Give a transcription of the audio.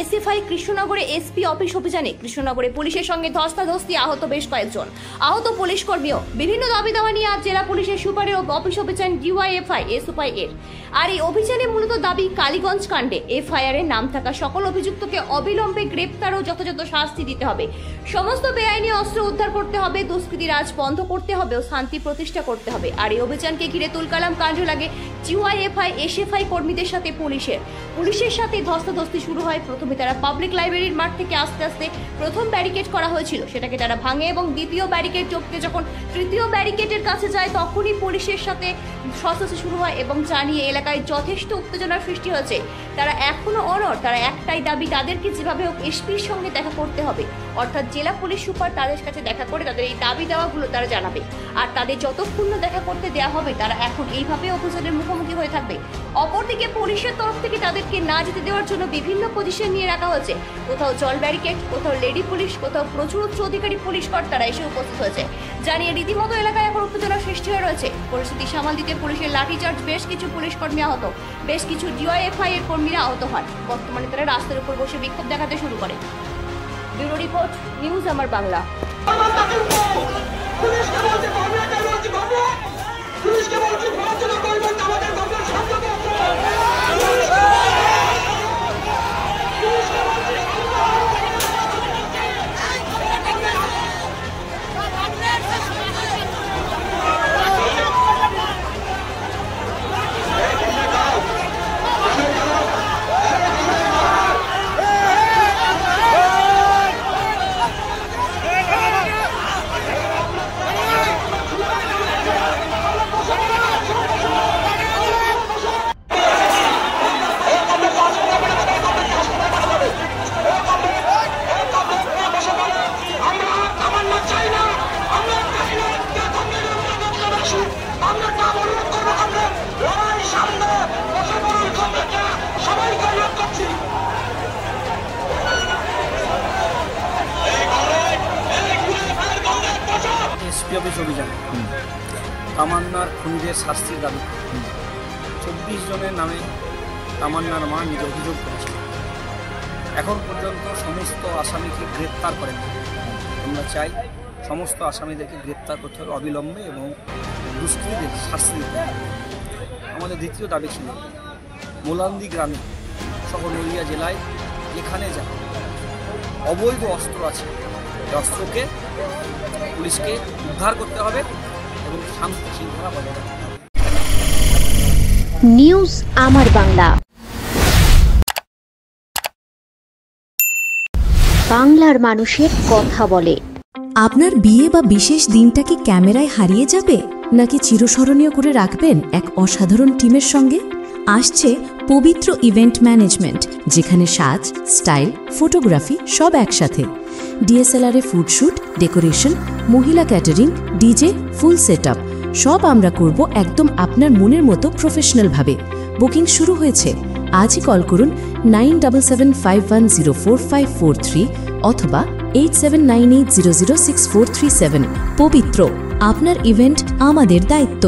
SFI কৃষ্ণনগরে SP office অভিযানে কৃষ্ণনগরে পুলিশের সঙ্গে ধস্তাধস্তি, আহত বেশ কয়েকজন। আহত পুলিশ কর্মীও। বিভিন্ন দাবি দাওয়া নিয়ে আজ জেলা পুলিশের সুপারের অফিস অভিযান ডিওয়াইএফআই এসওফআই এর। আর এই অভিযানে মূলত দাবি কালীগঞ্জ কাণ্ডে এফআইআর এর নাম থাকা সকল অভিযুক্তকে অবিলম্বে গ্রেপ্তার ও যথাযথ শাস্তি দিতে হবে। সমস্ত বেআইনি অস্ত্র উদ্ধার করতে হবে, দুষ্কৃতী রাজ বন্ধ করতে হবে ও শান্তি প্রতিষ্ঠা করতে হবে। আর এই অভিযানকে ঘিরে তুলকালাম কাণ্ড লাগে ডিওয়াইএফআই এসএফআই কর্মীদের সাথে পুলিশের সাথে ধস্তাধস্তি শুরু হয়। প্রথমে তারা পাবলিক লাইব্রেরির মাঠ থেকে আস্তে আস্তে প্রথম ব্যারিকেড করা হয়েছিল, সেটাকে তারা ভাঙে এবং দ্বিতীয় ব্যারিকেড টপকে যখন তৃতীয় ব্যারিকেডের কাছে যায় তখনই পুলিশের সাথে ধস্তাধস্তি শুরু হয় এবং জানিয়ে এলাকায় যথেষ্ট উত্তেজনার সৃষ্টি হয়েছে। তারা এখনো অনড়, তারা একটাই দাবি, তাদেরকে যেভাবে হোক এসপির সঙ্গে দেখা করতে হবে, অর্থাৎ জেলা পুলিশ সুপার তাদের কাছে দেখা করে তাদের এই দাবি দেওয়াগুলো তারা জানাবে। আর তাদের যতক্ষণ দেখা করতে দেওয়া হবে তারা এখন এইভাবে অভিযানের মুখোমুখি হয়ে থাকবে। অপরদিকে পুলিশের তরফ থেকে তাদেরকে না যেতে দেওয়ার জন্য বিভিন্ন পজিশন নিয়ে রাখা হয়েছে। কোথাও জল ব্যারিকেড, কোথাও লেডি পুলিশ, কোথাও প্রচুর উচ্চ অধিকারী পুলিশ কর্তারা এসে উপস্থিত হয়েছে, জানিয়ে রীতিমতো এলাকায় এখন উত্তেজনার সৃষ্টি হয়ে রয়েছে। পরিস্থিতি সামাল দিতে পুলিশের লাঠিচার্জ, বেশ কিছু পুলিশ কর্মী আহত, বেশ কিছু ডিওয়াইএফআই এর কর্মীরা আহত হন। বর্তমানে তারা রাস্তার উপর বসে বিক্ষোভ দেখাতে শুরু করে। ব্যুরো রিপোর্ট, নিউজ আমার বাংলা। এসপি অফিস অভিযান তামান্নার খুনিদের শাস্তির দাবি 24 জনের নামে তামান্নার মা নিজে অভিযোগ করেছে। এখন পর্যন্ত সমস্ত আসামিকে গ্রেপ্তার করেন। আমরা চাই সমস্ত আসামিদেরকে গ্রেপ্তার করতে হবে অবিলম্বে এবং দুষ্কৃতীদের শাস্তি দিতে হবে। আমাদের দ্বিতীয় দাবি ছিল মোলান্দি গ্রামে সহ নদিয়া জেলায় এখানে যা অবৈধ অস্ত্র আছে, এই অস্ত্রকে পুলিশকে উদ্ধার করতে হবে এবং শান্তি শৃঙ্খলা বজায় রাখতে হবে। নিউজ আমার বাংলা, বাংলার মানুষের কথা বলে। আপনার বিয়ে বা বিশেষ দিনটা কি ক্যামেরায় হারিয়ে যাবে, নাকি চিরস্মরণীয় করে রাখবেন এক অসাধারণ টিমের সঙ্গে? আসছে পবিত্র ইভেন্ট ম্যানেজমেন্ট, যেখানে সাজ, স্টাইল, ফটোগ্রাফি সব একসাথে। ডিএসএলআরে ফুডশুট, ডেকোরেশন, মহিলা ক্যাটারিং, ডিজে, ফুল সেটআপ সব আমরা করব একদম আপনার মনের মতো প্রফেশনালভাবে। বুকিং শুরু হয়েছে। আজই কল করুন 9775104543 অথবা 8798006437। পবিত্র, আপনার ইভেন্ট আমাদের দায়িত্ব।